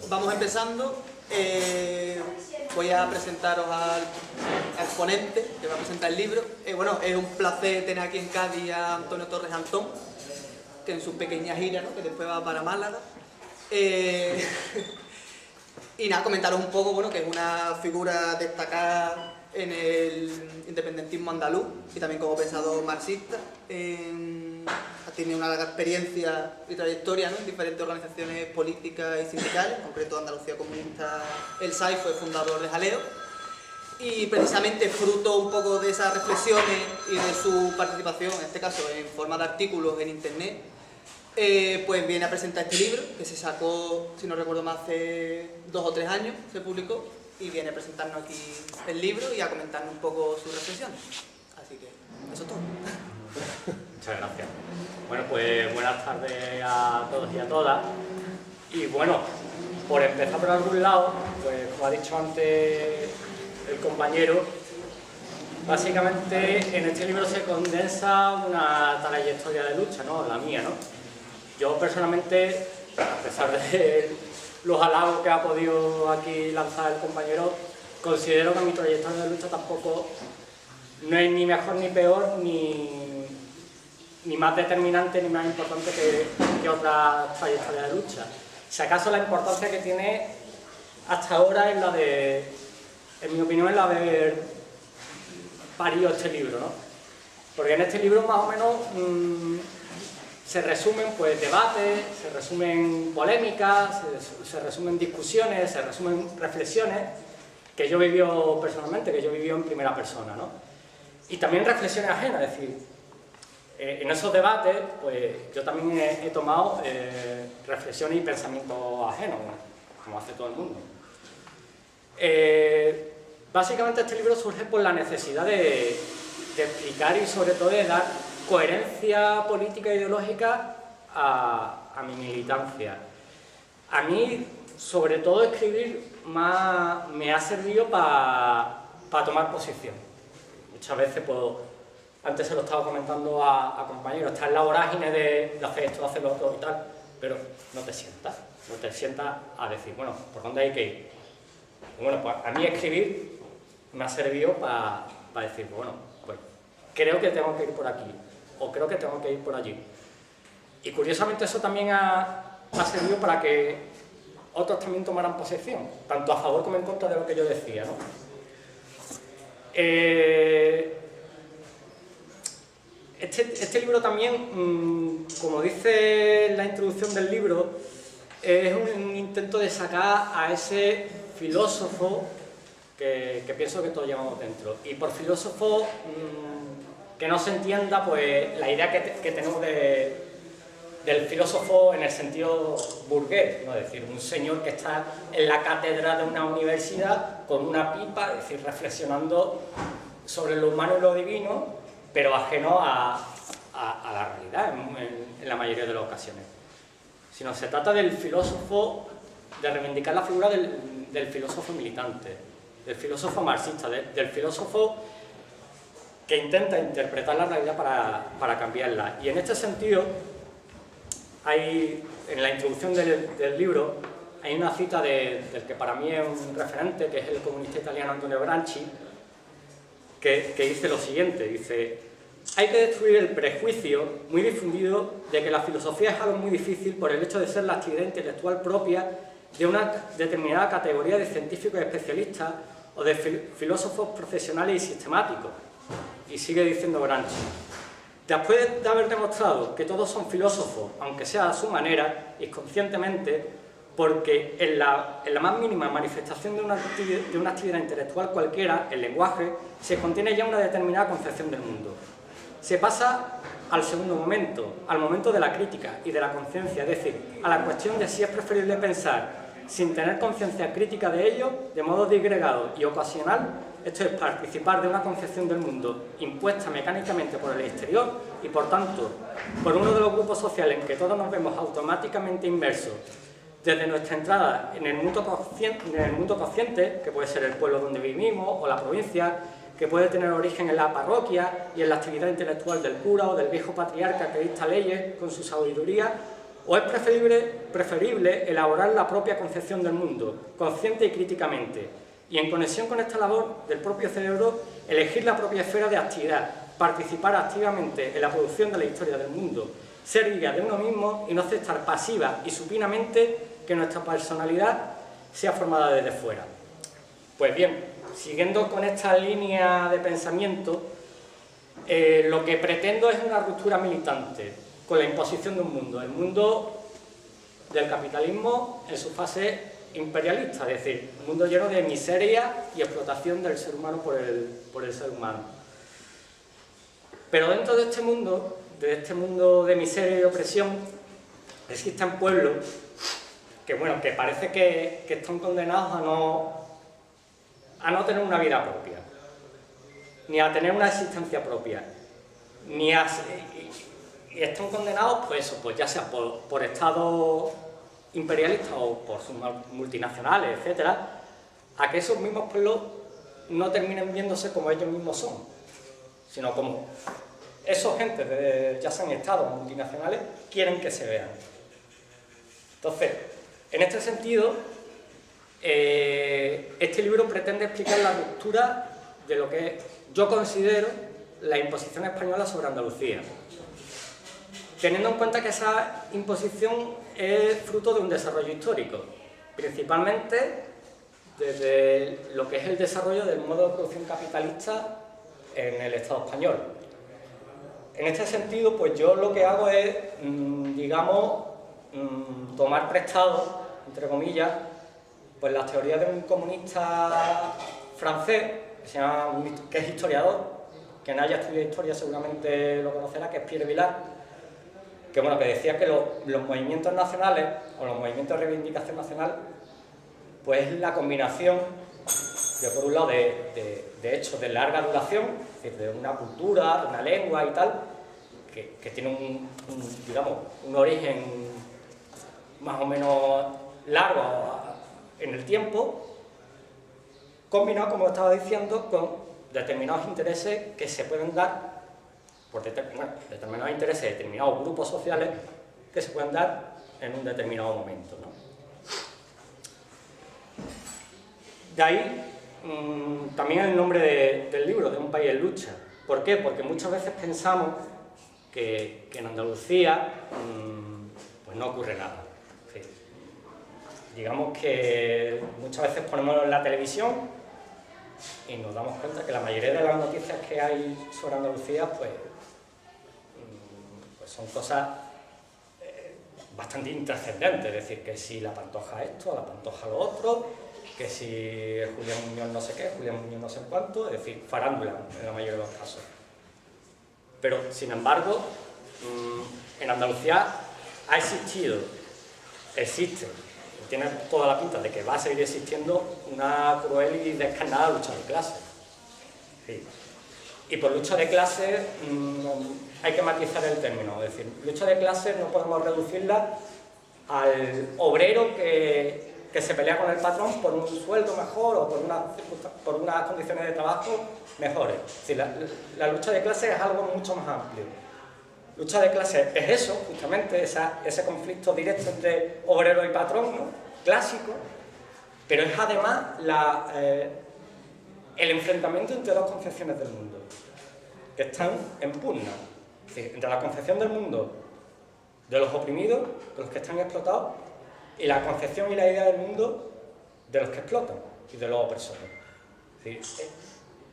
Vamos empezando. Voy a presentaros al ponente que va a presentar el libro. Bueno, es un placer tener aquí en Cádiz a Antonio Torres Antón, que en su pequeña gira, ¿no?, que después va para Málaga. Y nada, comentaros un poco, bueno, que es una figura destacada en el independentismo andaluz y también como pensador marxista. Tiene una larga experiencia y trayectoria, ¿no?, en diferentes organizaciones políticas y sindicales, en concreto Andalucía Comunista, el SAI, fue fundador de Jaleo, y precisamente fruto un poco de esas reflexiones y de su participación, en este caso en forma de artículos en internet, pues viene a presentar este libro, que se sacó, si no recuerdo mal, hace 2 o 3 años, se publicó, y viene a presentarnos aquí el libro y a comentarnos un poco sus reflexiones. Así que eso es todo. Muchas gracias. Bueno, pues buenas tardes a todos y a todas. Y bueno, por empezar por algún lado, pues como ha dicho antes el compañero, básicamente en este libro se condensa una trayectoria de lucha, ¿no? La mía, ¿no? Yo personalmente, a pesar de los halagos que ha podido aquí lanzar el compañero, considero que mi trayectoria de lucha tampoco no es ni mejor ni peor, ni más determinante ni más importante que otras trayectorias de lucha. Si acaso la importancia que tiene hasta ahora es la de, en mi opinión, es la de haber parido este libro, ¿no? Porque en este libro más o menos se resumen pues debates, se resumen polémicas, se resumen discusiones, se resumen reflexiones que yo he vivido personalmente, que yo he vivido en primera persona, ¿no? Y también reflexiones ajenas, es decir, en esos debates pues yo también he tomado reflexiones y pensamientos ajenos, como hace todo el mundo. Básicamente este libro surge por la necesidad de explicar y sobre todo de dar coherencia política e ideológica a mi militancia. A mí, sobre todo, escribir me ha servido para tomar posición. Muchas veces, pues, antes se lo estaba comentando a compañeros, estás en la vorágine de hacer esto, de hacer lo otro y tal, pero no te sientas a decir, bueno, ¿por dónde hay que ir? Y bueno, pues a mí escribir me ha servido para decir, bueno, pues creo que tengo que ir por aquí, o creo que tengo que ir por allí. Y curiosamente eso también ha servido para que otros también tomaran posesión, tanto a favor como en contra de lo que yo decía, ¿no? Este libro también, como dice la introducción del libro, es un intento de sacar a ese filósofo que pienso que todos llevamos dentro. Y por filósofo, que no se entienda pues la idea que tenemos del filósofo en el sentido burgués, ¿no? Es decir, un señor que está en la cátedra de una universidad con una pipa, es decir, reflexionando sobre lo humano y lo divino, pero ajeno a la realidad en la mayoría de las ocasiones. Sino se trata del filósofo, de reivindicar la figura del filósofo militante, del filósofo marxista, del filósofo que intenta interpretar la realidad para cambiarla. Y en este sentido, en la introducción del libro, hay una cita del que para mí es un referente, que es el comunista italiano Antonio Gramsci, que dice lo siguiente, dice: hay que destruir el prejuicio muy difundido de que la filosofía es algo muy difícil por el hecho de ser la actividad intelectual propia de una determinada categoría de científicos especialistas o de filósofos profesionales y sistemáticos. Y sigue diciendo Gramsci: después de haber demostrado que todos son filósofos, aunque sea a su manera, inconscientemente, porque en la más mínima manifestación de una actividad intelectual cualquiera, el lenguaje, se contiene ya una determinada concepción del mundo. Se pasa al segundo momento, al momento de la crítica y de la conciencia, es decir, a la cuestión de si es preferible pensar sin tener conciencia crítica de ello, de modo disgregado y ocasional, esto es participar de una concepción del mundo impuesta mecánicamente por el exterior y, por tanto, por uno de los grupos sociales en que todos nos vemos automáticamente inmersos desde nuestra entrada en el mundo consciente, que puede ser el pueblo donde vivimos o la provincia, que puede tener origen en la parroquia y en la actividad intelectual del cura o del viejo patriarca que dicta leyes con su sabiduría, o es preferible elaborar la propia concepción del mundo, consciente y críticamente, y en conexión con esta labor del propio cerebro, elegir la propia esfera de actividad, participar activamente en la producción de la historia del mundo, ser guía de uno mismo y no aceptar pasiva y supinamente que nuestra personalidad sea formada desde fuera. Pues bien, siguiendo con esta línea de pensamiento, lo que pretendo es una ruptura militante con la imposición de un mundo, el mundo del capitalismo en su fase imperialista, es decir, un mundo lleno de miseria y explotación del ser humano por el ser humano. Pero dentro de este mundo de miseria y opresión, existen pueblos que, bueno, que parece que están condenados a no tener una vida propia, ni a tener una existencia propia, y están condenados, pues eso, pues ya sea por estados imperialistas o por sus multinacionales, etcétera, a que esos mismos pueblos no terminen viéndose como ellos mismos son, sino como esos gentes, ya sean estados o multinacionales, quieren que se vean. Entonces, en este sentido, este libro pretende explicar la ruptura de lo que yo considero la imposición española sobre Andalucía, teniendo en cuenta que esa imposición es fruto de un desarrollo histórico, principalmente desde lo que es el desarrollo del modo de producción capitalista en el Estado español. En este sentido, pues yo lo que hago es, digamos, tomar prestado, entre comillas, pues las teorías de un comunista francés, que es historiador, quien haya estudiado historia seguramente lo conocerá, que es Pierre Vilar, que, bueno, que decía que los movimientos nacionales, o los movimientos de reivindicación nacional, pues es la combinación, de por un lado, de hechos de larga duración, es decir, de una cultura, de una lengua y tal, que tiene digamos, un origen más o menos largo en el tiempo, combinado, como estaba diciendo, con determinados intereses que se pueden dar por determinados intereses de determinados grupos sociales que se pueden dar en un determinado momento, ¿no? De ahí también el nombre del libro, de Un país en lucha. ¿Por qué? Porque muchas veces pensamos que en Andalucía pues no ocurre nada. Sí. Digamos que muchas veces ponemos la televisión y nos damos cuenta que la mayoría de las noticias que hay sobre Andalucía pues son cosas bastante intrascendentes, es decir, que si la Pantoja esto, la Pantoja lo otro, que si Julián Muñoz no sé qué, Julián Muñoz no sé cuánto, es decir, farándula en la mayoría de los casos. Pero, sin embargo, en Andalucía ha existido, existe, tiene toda la pinta de que va a seguir existiendo una cruel y descarnada lucha de clases. Sí. Y por lucha de clases hay que matizar el término, es decir, lucha de clases no podemos reducirla al obrero que se pelea con el patrón por un sueldo mejor o por unas condiciones de trabajo mejores. Es decir, la lucha de clases es algo mucho más amplio. Lucha de clases es eso, justamente, ese conflicto directo entre obrero y patrón, ¿no? Clásico, pero es además el enfrentamiento entre dos concepciones del mundo que están en pugna. Es decir, entre la concepción del mundo de los oprimidos, de los que están explotados, y la concepción y la idea del mundo de los que explotan y de los opresores. Es decir,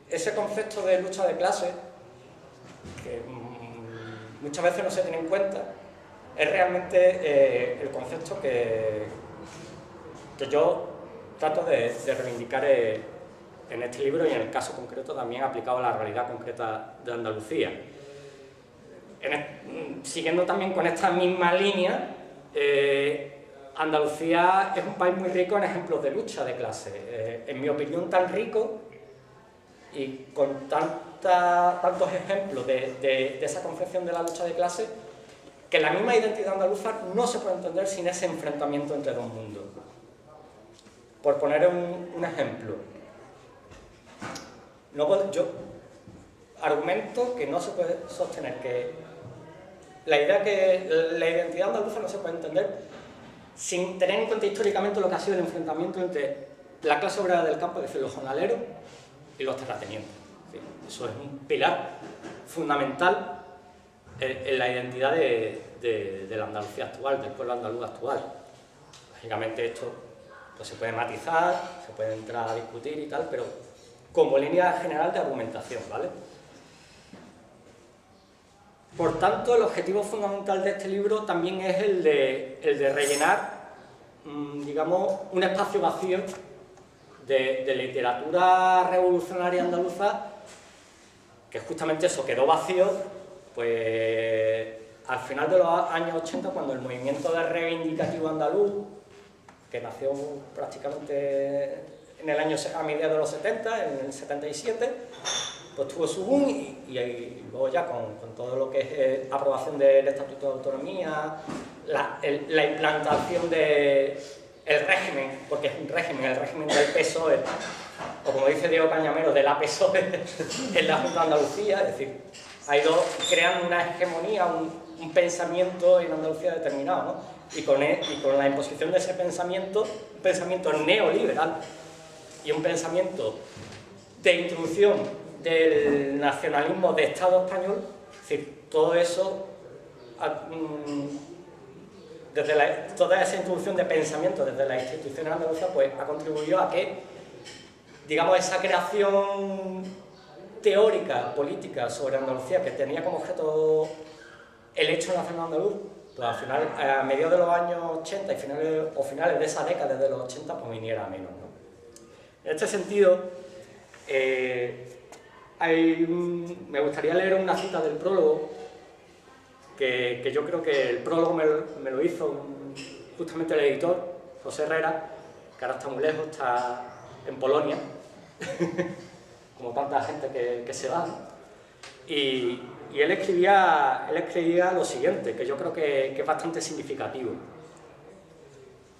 ese concepto de lucha de clases, que muchas veces no se tiene en cuenta, es realmente el concepto que yo trato de reivindicar en este libro y en el caso concreto también aplicado a la realidad concreta de Andalucía. Siguiendo también con esta misma línea, Andalucía es un país muy rico en ejemplos de lucha de clase. En mi opinión, tan rico y con tantos ejemplos de esa concepción de la lucha de clase, que la misma identidad andaluza no se puede entender sin ese enfrentamiento entre dos mundos. Por poner un ejemplo, yo argumento que no se puede sostener que la identidad andaluza no se puede entender sin tener en cuenta históricamente lo que ha sido el enfrentamiento entre la clase obrera del campo, es decir, los jornaleros y los terratenientes. Eso es un pilar fundamental en la identidad de la Andalucía actual, del pueblo andaluz actual. Lógicamente esto pues, se puede matizar, se puede entrar a discutir y tal, pero como línea general de argumentación, ¿vale? Por tanto, el objetivo fundamental de este libro también es el de rellenar, digamos, un espacio vacío de literatura revolucionaria andaluza, que justamente eso quedó vacío, pues al final de los años 80, cuando el movimiento de reivindicativo andaluz, que nació prácticamente en el año, a mediados de los 70, en el 77, pues tuvo su boom y luego ya con todo lo que es aprobación del Estatuto de Autonomía, la implantación del régimen, porque es un régimen, el régimen del PSOE, o como dice Diego Cañamero, de la PSOE en la Junta de Andalucía, es decir, crean una hegemonía, un pensamiento en Andalucía determinado, ¿no? Y con la imposición de ese pensamiento, un pensamiento neoliberal y un pensamiento de introducción del nacionalismo de Estado español, es decir, todo eso, toda esa introducción de pensamiento desde las instituciones andaluzas, pues ha contribuido a que, digamos, esa creación teórica, política sobre Andalucía, que tenía como objeto el hecho nacional andaluz, pues al final, a mediados de los años 80 y finales de esa década, desde los 80, pues viniera a menos, ¿no? En este sentido, me gustaría leer una cita del prólogo, que yo creo que el prólogo me lo hizo justamente el editor, José Herrera, que ahora está muy lejos, está en Polonia, como tanta gente que se va, ¿no? Y él escribía lo siguiente, que yo creo que es bastante significativo.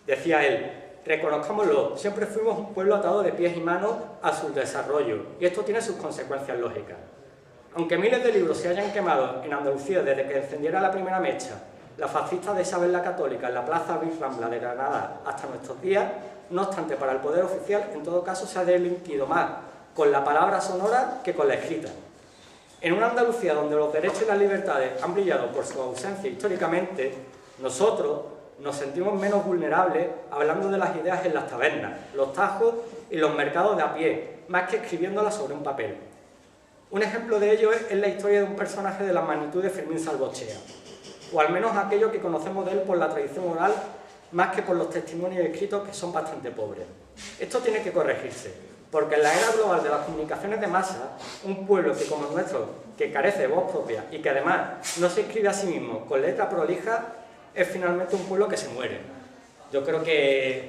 Decía él: reconozcámoslo, siempre fuimos un pueblo atado de pies y manos a su desarrollo, y esto tiene sus consecuencias lógicas. Aunque miles de libros se hayan quemado en Andalucía desde que encendiera la primera mecha, la fascista de Isabel la Católica en la plaza Birrambla de Granada hasta nuestros días, no obstante, para el poder oficial, en todo caso, se ha delinquido más con la palabra sonora que con la escrita. En una Andalucía donde los derechos y las libertades han brillado por su ausencia históricamente, nosotros nos sentimos menos vulnerables hablando de las ideas en las tabernas, los tajos y los mercados de a pie, más que escribiéndolas sobre un papel. Un ejemplo de ello es la historia de un personaje de la magnitud de Fermín Salvochea, o al menos aquello que conocemos de él por la tradición oral, más que por los testimonios escritos, que son bastante pobres. Esto tiene que corregirse, porque en la era global de las comunicaciones de masa, un pueblo que como el nuestro, que carece de voz propia y que además no se escribe a sí mismo con letra prolija, es finalmente un pueblo que se muere. Yo creo que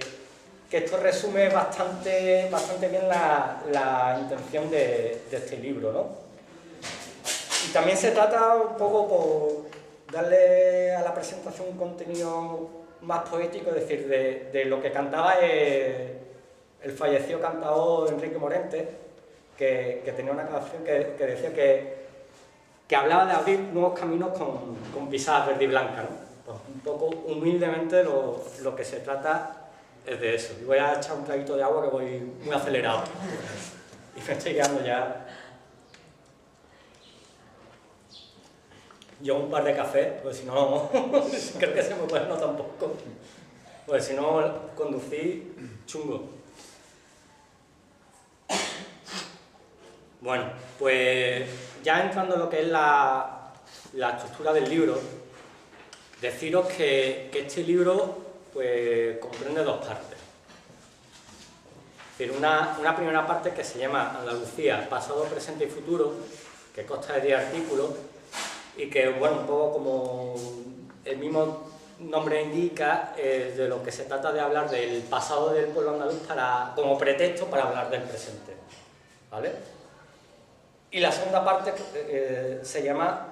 esto resume bastante bien la intención de este libro, ¿no? Y también se trata un poco por darle a la presentación un contenido más poético, es decir, de lo que cantaba el fallecido cantador Enrique Morente, que tenía una canción que decía que hablaba de abrir nuevos caminos con pisadas verde y blanca, ¿no? Pues un poco humildemente lo que se trata es de eso. Y voy a echar un traguito de agua que voy muy acelerado. Y me estoy quedando ya. Yo un par de café, pues si no, creo que se me puede notar un poco. Pues si no, conducir chungo. Bueno, pues ya entrando en lo que es la estructura del libro, deciros que este libro pues comprende dos partes. Es decir, una primera parte que se llama Andalucía, pasado, presente y futuro, que consta de 10 artículos y que, bueno, un poco como el mismo nombre indica, de lo que se trata de hablar del pasado del pueblo andaluz como pretexto para hablar del presente, ¿vale? Y la segunda parte se llama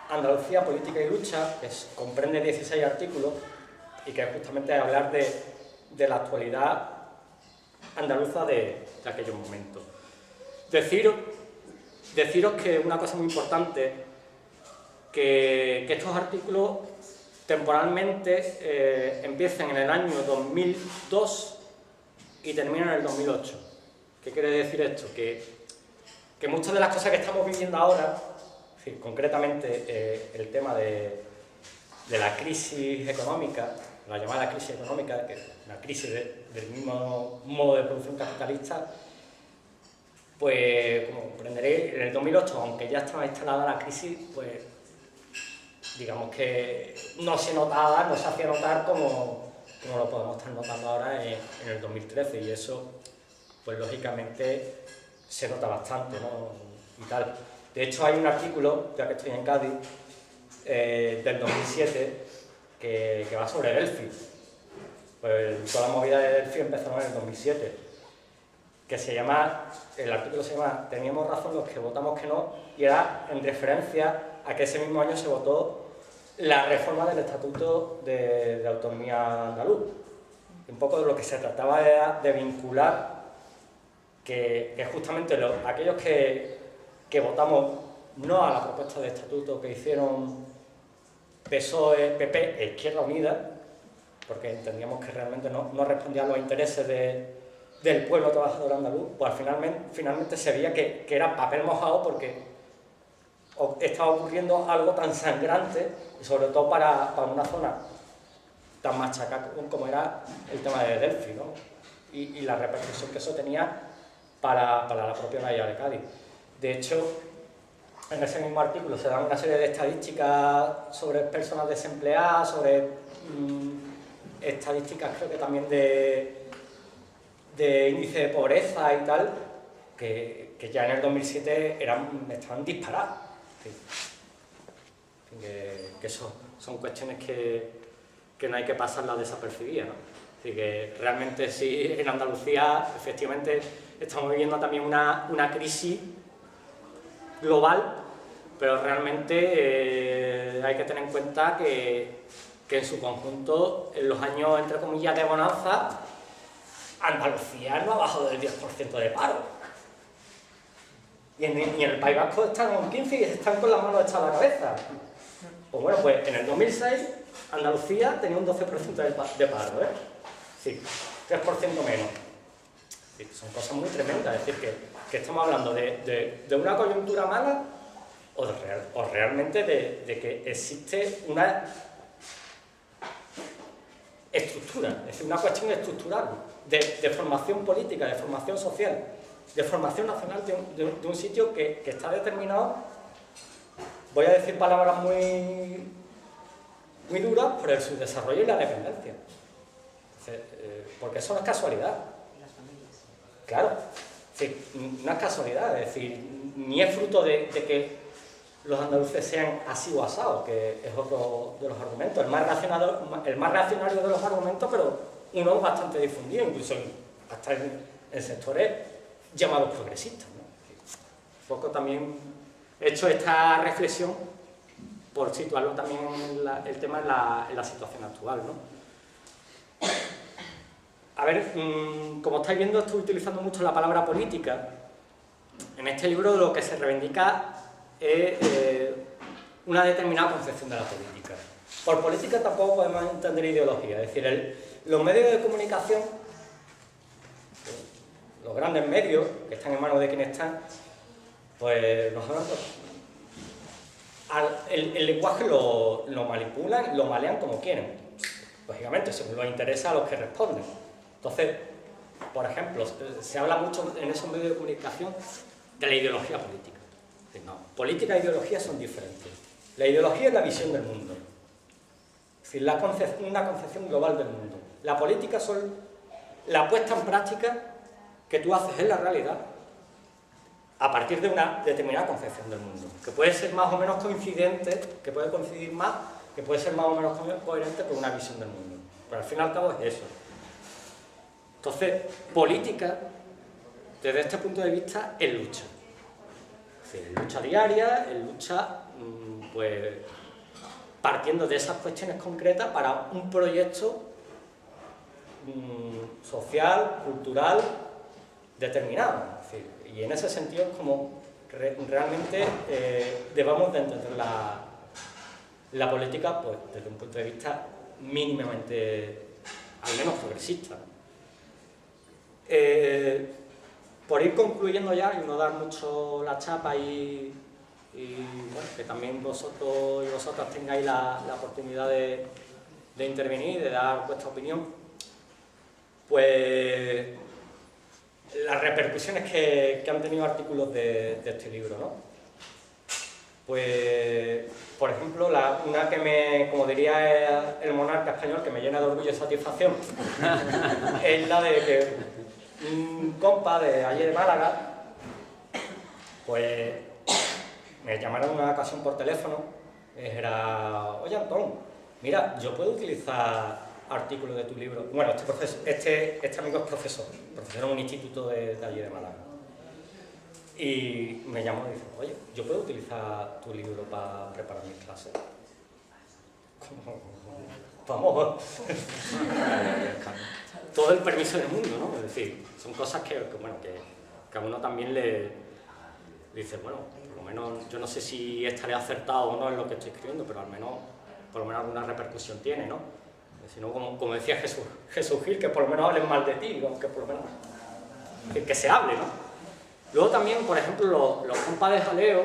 Andalucía, política y lucha, que comprende 16 artículos y que es justamente hablar de la actualidad andaluza de aquellos momentos. deciros que una cosa muy importante, que estos artículos temporalmente empiezan en el año 2002 y terminan en el 2008. ¿Qué quiere decir esto? Que muchas de las cosas que estamos viviendo ahora, es decir, concretamente el tema de la crisis económica, la llamada crisis económica, que es una crisis del mismo modo de producción capitalista, pues, como comprenderéis, en el 2008, aunque ya estaba instalada la crisis, pues, digamos que no se hacía notar como lo podemos estar notando ahora en el 2013, y eso, pues, lógicamente, se nota bastante, ¿no? Y tal. De hecho, hay un artículo, ya que estoy en Cádiz, del 2007, que va sobre Delphi. Pues toda la movida de Delphi empezó en el 2007, que el artículo se llama "Teníamos razón los que votamos que no", y era en referencia a que ese mismo año se votó la reforma del Estatuto de Autonomía Andaluz. Un poco de lo que se trataba era de vincular que justamente aquellos que votamos no a la propuesta de estatuto que hicieron PSOE, PP e Izquierda Unida, porque entendíamos que realmente no respondía a los intereses del pueblo trabajador andaluz, pues finalmente se veía que era papel mojado, porque estaba ocurriendo algo tan sangrante, y sobre todo para una zona tan machacada como era el tema de Delphi, ¿no? Y la repercusión que eso tenía para la propia Bahía de Cádiz. De hecho, en ese mismo artículo se dan una serie de estadísticas sobre personas desempleadas, sobre estadísticas, creo que también de índice de pobreza y tal, que ya en el 2007 estaban disparadas. Que son cuestiones que no hay que pasarlas desapercibidas, ¿no? Así que realmente sí, en Andalucía efectivamente estamos viviendo también una crisis global, pero realmente hay que tener en cuenta que en su conjunto, en los años, entre comillas, de bonanza, Andalucía no ha bajado del 10% de paro. Y en el País Vasco están en un 15% y están con las manos echadas a la cabeza. Pues bueno, pues en el 2006 Andalucía tenía un 12% de paro, ¿eh? Sí, 3% menos. Sí, son cosas muy tremendas, es decir, que estamos hablando de una coyuntura mala o realmente de que existe una estructura, es decir, una cuestión estructural de formación política, de formación social, de formación nacional de un sitio que está determinado, voy a decir palabras muy duras, por el subdesarrollo y la dependencia. Porque eso no es casualidad. Claro, es decir, no es casualidad, es decir, ni es fruto de que los andaluces sean así o asados, que es otro de los argumentos, el más reaccionario de los argumentos, pero uno bastante difundido, incluso hasta en sectores llamados progresistas, ¿no? Un poco también he hecho esta reflexión por situarlo también el tema en la situación actual, ¿no? A ver, como estáis viendo, estoy utilizando mucho la palabra política. En este libro lo que se reivindica es una determinada concepción de la política. Por política tampoco podemos entender ideología, es decir, los medios de comunicación, los grandes medios que están en manos de quienes están, pues el lenguaje lo manipulan, lo malean como quieren, lógicamente, según les interesa a los que responden. Entonces, por ejemplo, se habla mucho en esos medios de comunicación de la ideología política. No, política e ideología son diferentes. La ideología es la visión del mundo, es decir, una concepción global del mundo. La política son la puesta en práctica que tú haces en la realidad a partir de una determinada concepción del mundo, que puede ser más o menos coincidente, que puede coincidir más, que puede ser más o menos coherente con una visión del mundo. Pero al fin y al cabo es eso. Entonces, política, desde este punto de vista, es lucha. Es decir, lucha diaria, es lucha, pues, partiendo de esas cuestiones concretas para un proyecto social, cultural, determinado. Es decir, Y en ese sentido es como realmente debamos de entender la política pues, desde un punto de vista mínimamente, al menos progresista. Por ir concluyendo ya y no dar mucho la chapa y bueno, que también vosotros y vosotras tengáis la oportunidad de intervenir, de dar vuestra opinión, pues las repercusiones que han tenido artículos de este libro, ¿no? Pues, por ejemplo, una que como diría el monarca español, que me llena de orgullo y satisfacción, es la de que un compa de allí de Málaga, pues me llamaron en una ocasión por teléfono, era, oye Antón, mira, yo puedo utilizar artículos de tu libro. Bueno, este amigo es profesor en un instituto de allí de Málaga. Y me llamó y dice, oye, yo puedo utilizar tu libro para preparar mis clases. Vamos. Todo el permiso del mundo, ¿no? Es decir, son cosas que a uno también le dice, bueno, por lo menos yo no sé si estaré acertado o no en lo que estoy escribiendo, pero al menos, por lo menos alguna repercusión tiene, ¿no? Si no, como decía Jesús Gil, que por lo menos hablen mal de ti, digamos, que por lo menos que se hable, ¿no? Luego también, por ejemplo, los compas de jaleo,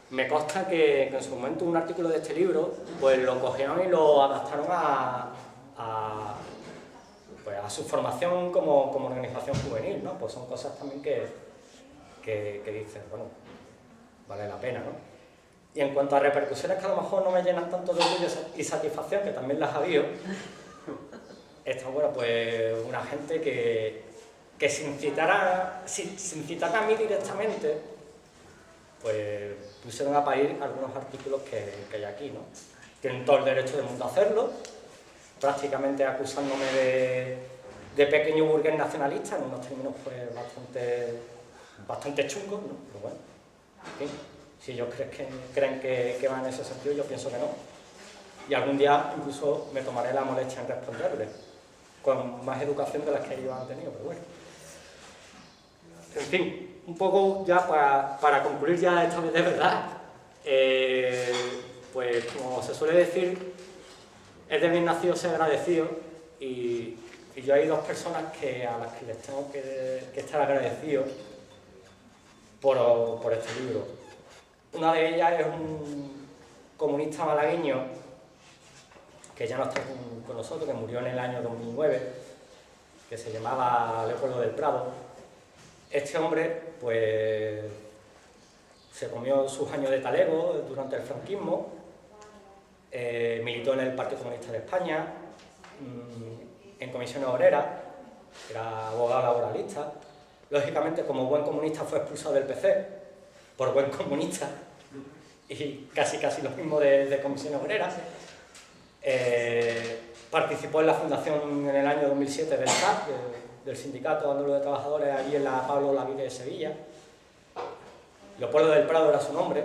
me consta que en su momento un artículo de este libro, pues lo cogieron y lo adaptaron a su formación como organización juvenil, ¿no? Pues son cosas también que dicen, bueno, vale la pena, ¿no? Y en cuanto a repercusiones que a lo mejor no me llenan tanto de orgullo y satisfacción, que también las ha habido, está, bueno, pues una gente que sin citar a mí directamente, pues pusieron a parir algunos artículos que hay aquí, ¿no? Tienen todo el derecho del mundo a hacerlo, prácticamente acusándome de pequeño burgués nacionalista, en unos términos pues bastante chungos, ¿no? Pero bueno, en fin, si ellos creen que va en ese sentido, yo pienso que no. Y algún día incluso me tomaré la molestia en responderles, con más educación de las que ellos han tenido, pero bueno. En fin, un poco ya para concluir ya esta vez de verdad, pues como se suele decir, es de bien nacido ser agradecido y yo hay dos personas a las que les tengo que estar agradecido por este libro. Una de ellas es un comunista malagueño que ya no está con nosotros, que murió en el año 2009, que se llamaba Leopoldo del Prado. Este hombre, pues, se comió sus años de talego durante el franquismo, militó en el Partido Comunista de España, en comisiones obreras, era abogado laboralista. Lógicamente, como buen comunista, fue expulsado del PC por buen comunista y casi lo mismo de comisiones obreras. Participó en la fundación en el año 2007 del SAT, del Sindicato Andaluz de Trabajadores, allí en la Pablo Olavide de Sevilla. Leopoldo del Prado era su nombre.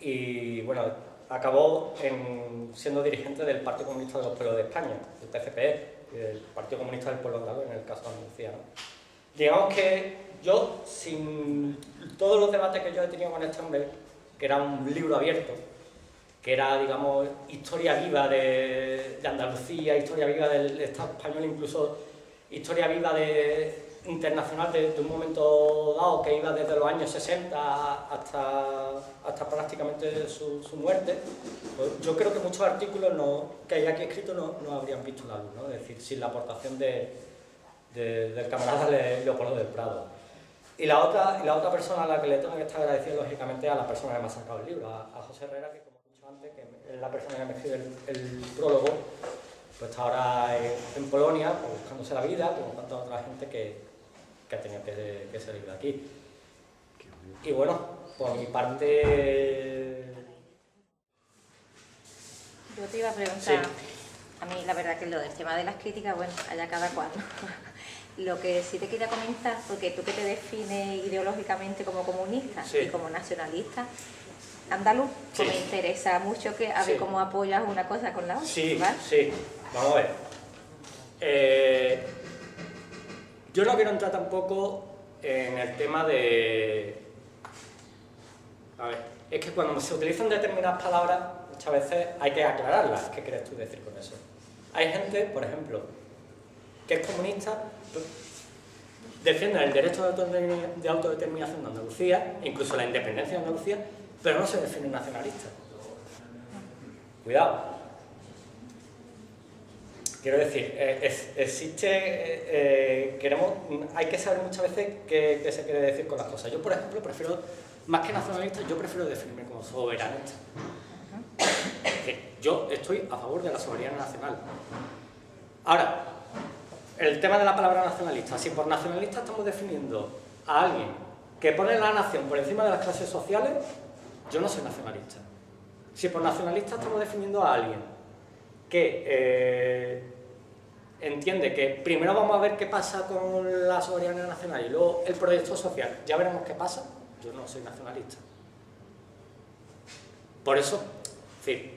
Y bueno, acabó siendo dirigente del Partido Comunista de los Pueblos de España, del PCPE, y del Partido Comunista del Pueblo Andaluz, en el caso de Andalucía, ¿no? Digamos que yo, sin todos los debates que yo he tenido con este hombre, que era un libro abierto, que era, digamos, historia viva de Andalucía, historia viva del Estado español, incluso historia viva internacional de un momento dado que iba desde los años 60 hasta prácticamente su muerte, pues yo creo que muchos artículos que hay aquí escritos no habrían visto la luz, ¿no? Es decir, sin la aportación del camarada Leopoldo del Prado. Y la otra persona a la que le tengo que estar agradecido, lógicamente, es a la persona que me ha sacado el libro, a José Herrera, que como he dicho antes, que es la persona que me escribe el prólogo, pues está ahora en Polonia, pues, buscándose la vida, como tanta otra gente que ha tenido que salir de aquí. Y bueno, por mi parte... Yo te iba a preguntar, sí. A mí la verdad que lo del tema de las críticas, bueno, allá cada cual, ¿no? Lo que sí te quería comentar, porque tú que te defines ideológicamente como comunista Sí. y como nacionalista andaluz, Sí. pues me interesa mucho que a ver Sí. cómo apoyas una cosa con la otra, Sí, ¿vale? sí. Vamos a ver. Yo no quiero entrar tampoco en el tema de... A ver, es que cuando se utilizan determinadas palabras, muchas veces hay que aclararlas. ¿Qué quieres tú decir con eso? Hay gente, por ejemplo, que es comunista, defiende el derecho de autodeterminación de Andalucía, incluso la independencia de Andalucía, pero no se define nacionalista. Cuidado. Quiero decir, hay que saber muchas veces qué se quiere decir con las cosas. Yo, por ejemplo, prefiero, más que nacionalista, yo prefiero definirme como soberanista. Yo estoy a favor de la soberanía nacional. Ahora, el tema de la palabra nacionalista. Si por nacionalista estamos definiendo a alguien que pone la nación por encima de las clases sociales, yo no soy nacionalista. Si por nacionalista estamos definiendo a alguien que entiende que primero vamos a ver qué pasa con la soberanía nacional y luego el proyecto social, ya veremos qué pasa, yo no soy nacionalista. Por eso, sí.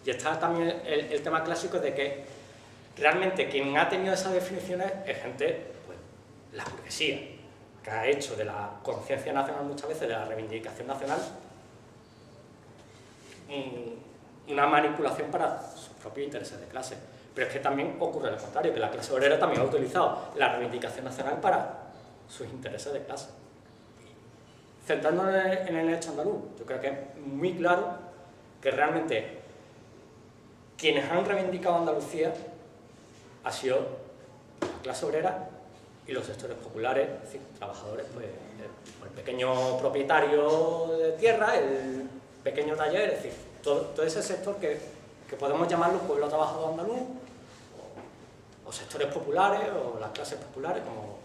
Y está también el tema clásico de que realmente quien ha tenido esas definiciones es gente, pues, la burguesía, que ha hecho de la conciencia nacional muchas veces, de la reivindicación nacional, una manipulación para sus propios intereses de clase. Pero es que también ocurre lo contrario, que la clase obrera también ha utilizado la reivindicación nacional para sus intereses de clase. Centrándonos en el hecho andaluz, yo creo que es muy claro que realmente quienes han reivindicado Andalucía ha sido la clase obrera y los sectores populares, es decir, trabajadores, pues, el pequeño propietario de tierra, el pequeño taller, es decir, todo ese sector que podemos llamarlo pueblo trabajador andaluz, o sectores populares, o las clases populares, como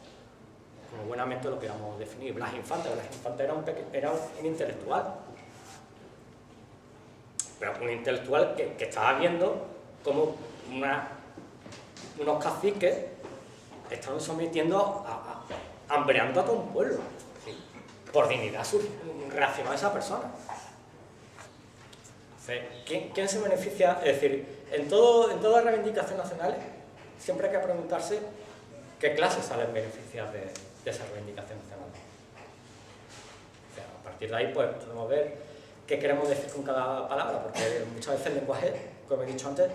buenamente lo queramos definir. Blas Infante era un intelectual, pero un intelectual que estaba viendo cómo unos caciques estaban sometiendo, hambreando a todo un pueblo. ¿Sí? Por dignidad reaccionó a esa persona. ¿Quién se beneficia? Es decir, en todas las reivindicaciones nacionales siempre hay que preguntarse qué clases salen beneficiadas de esa reivindicación nacional. O sea, a partir de ahí pues podemos ver qué queremos decir con cada palabra, porque muchas veces el lenguaje, como he dicho antes,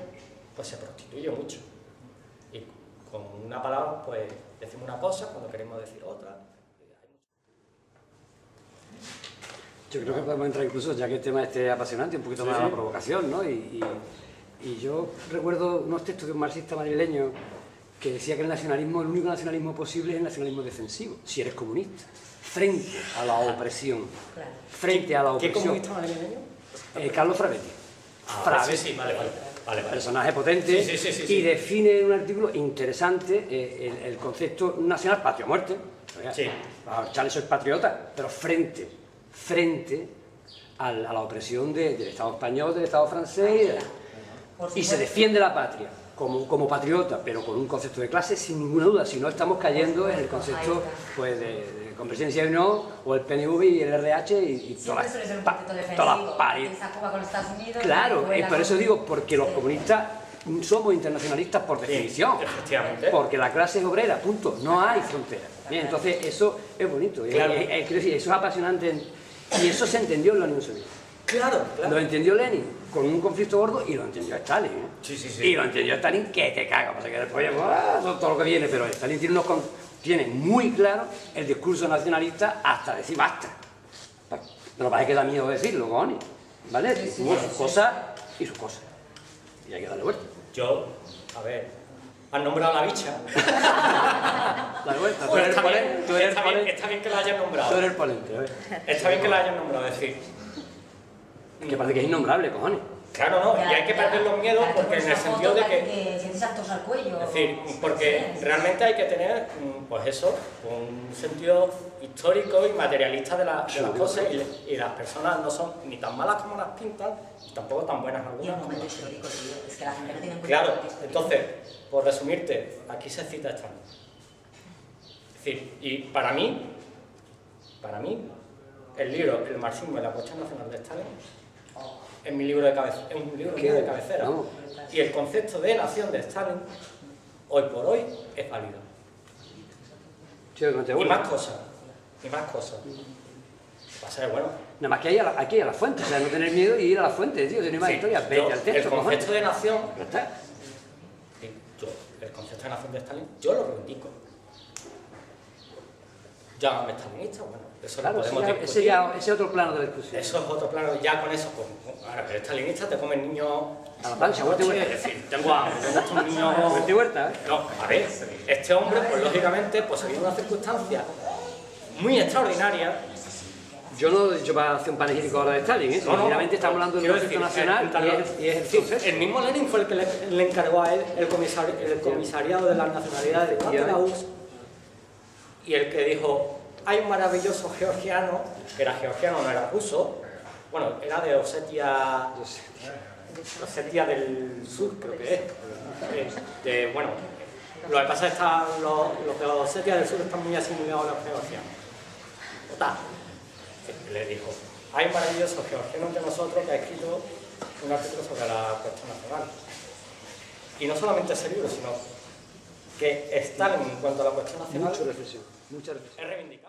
pues se prostituye mucho. Y con una palabra pues decimos una cosa cuando queremos decir otra. Yo creo que podemos entrar incluso, ya que el tema esté apasionante, un poquito más a la provocación, ¿no? Y yo recuerdo unos textos de un marxista madrileño que decía que el único nacionalismo posible es el nacionalismo defensivo, si eres comunista, frente a la opresión. Frente a la opresión. ¿Qué comunista madrileño? Carlos Frabetti. Sí, vale. Personaje potente, sí. Y define en un artículo interesante el concepto nacional, patria o muerte. Sí. Charles soy patriota, pero frente a la opresión del Estado español, del Estado francés, y se defiende la patria como patriota, pero con un concepto de clase sin ninguna duda, si no estamos cayendo en el concepto pues, de Convergencia y Unión, o el PNV y el RH y todas las pares. Claro, por eso digo, porque los comunistas somos internacionalistas por definición, efectivamente. Porque la clase es obrera, punto, no hay frontera. Bien, entonces eso es bonito, claro. Quiero decir, eso es apasionante y eso se entendió en la Unión Soviética. Claro. Lo entendió Lenin con un conflicto gordo y lo entendió Stalin. Sí. Y lo entendió Stalin que te caga, pasa que después todo lo que viene, pero Stalin tiene muy claro el discurso nacionalista hasta decir basta. Pero parece que da miedo decirlo, cojones, ¿vale? Sus cosas y sus cosas. Y hay que darle vuelta. Yo, a ver, has nombrado a la bicha. Dale vuelta, tú Pues eres el ponente. está bien que la hayas nombrado. Tú eres el ponente, a ver. Está bien que la hayas nombrado, es decir. Que parece que es innombrable, cojones. Claro, no, y hay que perder los miedos porque en el sentido de que... sientes saltos al cuello. Es decir, porque realmente hay que tener, pues eso, un sentido histórico y materialista de las cosas y las personas no son ni tan malas como las pintan, ni tampoco tan buenas Y un algunas. momento histórico, tío. Es que la gente no tiene en cuenta Claro, el momento histórico. entonces, por resumirte, aquí se cita Stalin. Es decir, y para mí, el libro El marxismo y la cuestión nacional de Stalin es mi libro de cabecera, es un libro mío de cabecera. No. Y el concepto de nación de Stalin, hoy por hoy, es válido. Sí, no te Y aburres. más cosas. Y más cosas. Pasa que, bueno, Nada más que aquí a la fuente, o sea, no tener miedo y ir a la fuente, tío, tener más sí, historia, yo, vete al texto, el concepto cojones. de nación, Ya está. el concepto de nación de Stalin, yo lo reivindico. Llámame stalinista, bueno, eso Claro, lo podemos discutir. ese es otro plano de la discusión. Eso es otro plano, ya con eso, ahora que eres stalinista te comen niños A la plancha, huerta y es huerta. decir, tengo hambre, tengo estos niños... Huerta y huerta, ¿eh? No, a ver, este hombre, pues lógicamente, pues había una circunstancia muy extraordinaria. Yo no he dicho para hacer un panegírico ahora de Stalin, ¿eh? No, no, Finalmente estamos hablando de un quiero proyecto decir, nacional y es el sí, proceso. el mismo Lenin fue el que le encargó a él el comisariado de las nacionalidades de la URSS y el que dijo, hay un maravilloso georgiano, que era georgiano, no era ruso, bueno, era de Osetia del Sur, creo que es. Bueno, lo que pasa es que los de Osetia del Sur están muy asimilados a los georgianos. Total. Le dijo, hay un maravilloso georgiano entre nosotros que ha escrito un artículo sobre la cuestión nacional. Y no solamente ese libro, sino que Stalin, en cuanto a la cuestión nacional, Mucha reflexión, mucha reflexión. es reivindicado.